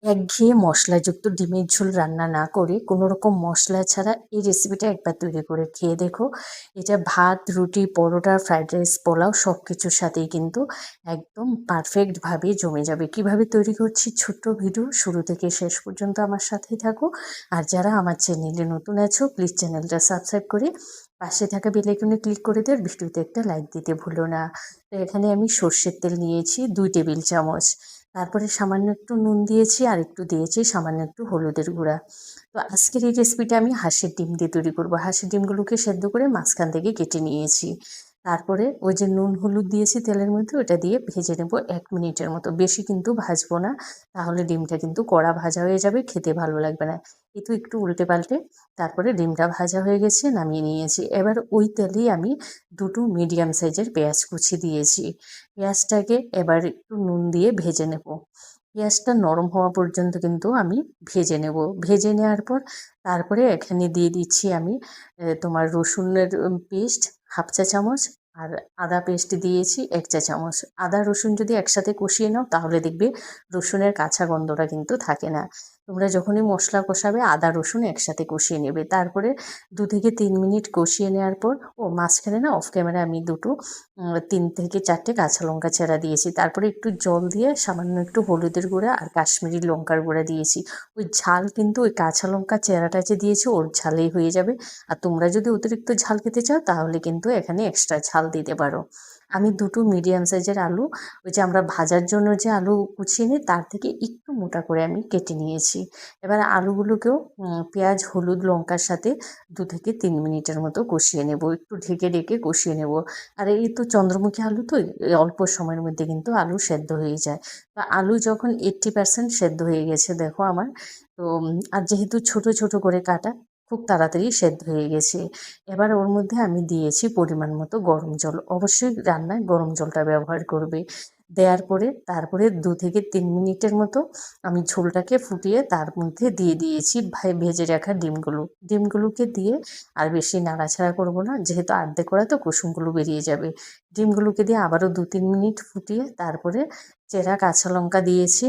একঘেয়ে মশলাযুক্ত ডিমের ঝোল রান্না না করে কোনো রকম মশলা ছাড়া এই রেসিপিটা একবার তৈরি করে খেয়ে দেখো। এটা ভাত, রুটি, পরোটা, ফ্রাইড রাইস, পোলাও সব কিছুর সাথেই কিন্তু একদম পারফেক্টভাবে জমে যাবে। কিভাবে তৈরি করছি ছোট্ট ভিডিও, শুরু থেকে শেষ পর্যন্ত আমার সাথেই থাকো। আর যারা আমার চ্যানেলে নতুন আছো প্লিজ চ্যানেলটা সাবস্ক্রাইব করে পাশে থাকা বেল আইকনে ক্লিক করে দিও, আর ভিডিওতে একটা লাইক দিতে ভুলো না। তো এখানে আমি সর্ষের তেল নিয়েছি 2 টেবিল চামচ, তারপরে সামান্য একটু নুন দিয়েছি, আর একটু দিয়েছি সামান্য একটু হলুদের গুঁড়া। তো আজকের এই রেসিপিটা আমি হাঁসের ডিম দিয়ে তৈরি করব। হাঁসের ডিমগুলোকে সেদ্ধ করে মাঝখান থেকে কেটে নিয়েছি। তারপরে ওই যে নুন হলুদ দিয়েছি তেলের মধ্যে, ওটা দিয়ে ভেজে নেব 1 মিনিটের মতো। বেশি কিন্তু ভাজবো না, তাহলে ডিমটা কিন্তু কড়া ভাজা হয়ে যাবে, খেতে ভালো লাগবে না। কিন্তু একটু উল্টে পাল্টে তারপরে ডিমটা ভাজা হয়ে গেছে, নামিয়ে নিয়েছি। এবার ওই তেলেই আমি 2 মিডিয়াম সাইজের পেঁয়াজ কুচি দিয়েছি। পেঁয়াজটাকে এবার একটু নুন দিয়ে ভেজে নেব। পেঁয়াজটা নরম হওয়া পর্যন্ত কিন্তু আমি ভেজে নেব। ভেজে নেওয়ার পর তারপরে এখানে দিয়ে দিচ্ছি আমি তোমার রসুনের পেস্ট 1/2 চা চামচ, আর আদা পেস্ট দিয়েছি 1 চা চামচ। আদা রসুন যদি একসাথে কষিয়ে নাও তাহলে দেখবে রসুনের কাঁচা গন্ধটা কিন্তু থাকে না। তোমরা যখনই মশলা কষাবে আদা রসুন একসাথে কষিয়ে নেবে। তারপরে 2 থেকে 3 মিনিট কষিয়ে নেওয়ার পর মাঝখানে না অফ ক্যামেরা আমি 3 থেকে 4টে কাঁচা লঙ্কা চেরা দিয়েছি। তারপরে একটু জল দিয়ে সামান্য একটু হলুদের গুঁড়া আর কাশ্মীরি লঙ্কার গুঁড়া দিয়েছি। ওই ঝাল কিন্তু ওই কাঁচা লঙ্কা চেরাটা যে দিয়েছি ওর ঝালেই হয়ে যাবে। আর তোমরা যদি অতিরিক্ত ঝাল খেতে চাও তাহলে কিন্তু এখানে এক্সট্রা ঝাল দিতে পারো। আমি 2 মিডিয়াম সাইজের আলু, ওই যে আমরা ভাজার জন্য যে আলু কুচিয়ে নিই তার থেকে একটু মোটা করে আমি কেটে নিয়েছি। এবার আলুগুলোকেও পেঁয়াজ, হলুদ, লঙ্কার সাথে 2 থেকে 3 মিনিটের মতো কষিয়ে নেব। একটু ঢেকে ঢেকে কষিয়ে নেব। আর এই তো চন্দ্রমুখী আলু, তো এই অল্প সময়ের মধ্যে কিন্তু আলু সেদ্ধ হয়ে যায়। তো আলু যখন 80% সেদ্ধ হয়ে গেছে দেখো আমার, তো আর যেহেতু ছোট ছোট করে কাটা, খুব তাড়াতাড়ি সেদ্ধ হয়ে গেছে। এবার ওর মধ্যে আমি দিয়েছি পরিমাণ মতো গরম জল। অবশ্যই রান্নায় গরম জলটা ব্যবহার করবে। দেওয়ার পরে তারপরে 2 থেকে 3 মিনিটের মতো আমি ঝোলটাকে ফুটিয়ে তার মধ্যে দিয়ে দিয়েছি ভেজে রাখা ডিমগুলো। ডিমগুলোকে দিয়ে আর বেশি নাড়াচাড়া করব না, যেহেতু আর্ধেক করা তো কুসুমগুলো বেরিয়ে যাবে। ডিমগুলোকে দিয়ে আবারও 2-3 মিনিট ফুটিয়ে তারপরে চেরা কাঁচা লঙ্কা দিয়েছি।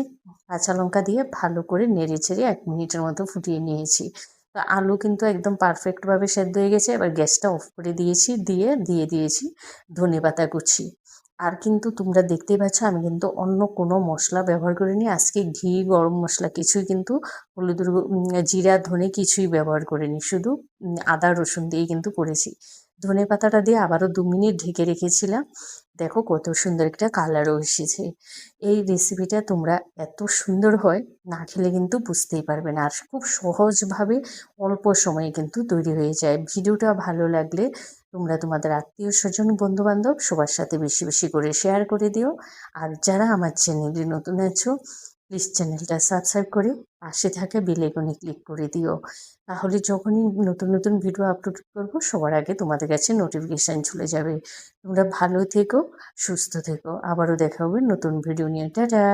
কাঁচা লঙ্কা দিয়ে ভালো করে নেড়ে চেড়ে 1 মিনিটের মতো ফুটিয়ে নিয়েছি। তো আলু কিন্তু একদম পারফেক্টভাবে সেদ্ধ হয়ে গেছে। এবার গ্যাসটা অফ করে দিয়েছি, দিয়ে দিয়েছি ধনেপাতা কুচি। আর কিন্তু তোমরা দেখতেই পাচ্ছ আমি কিন্তু অন্য কোনো মশলা ব্যবহার করিনি। আজকে ঘি, গরম মশলা কিছুই কিন্তু হলুদের জিরা, ধনে কিছুই ব্যবহার করিনি। শুধু আদা রসুন দিয়েই কিন্তু করেছি। ধনেপাতাটা দিয়ে আবারও 2 মিনিট ঢেকে রেখেছিলাম। দেখো কত সুন্দর একটা কালারও এসেছে। এই রেসিপিটা তোমরা এত সুন্দর হয়, না খেলে কিন্তু বুঝতেই পারবে না। আর খুব সহজভাবে অল্প সময়ে কিন্তু তৈরি হয়ে যায়। ভিডিওটা ভালো লাগলে তোমরা তোমাদের আত্মীয় স্বজন, বন্ধু বান্ধব সবার সাথে বেশি বেশি করে শেয়ার করে দিও। আর যারা আমার চ্যানেলে নতুন আছো প্লিজ চ্যানেলটা সাবস্ক্রাইব করে পাশে থাকা বেল আইকনে ক্লিক করে দিও। তাহলে যখনই নতুন নতুন ভিডিও আপলোড করবো সবার আগে তোমাদের কাছে নোটিফিকেশান চলে যাবে। তোমরা ভালো থেকো, সুস্থ থেকো। আবারও দেখা হবে নতুন ভিডিও নিয়ে। টাটা।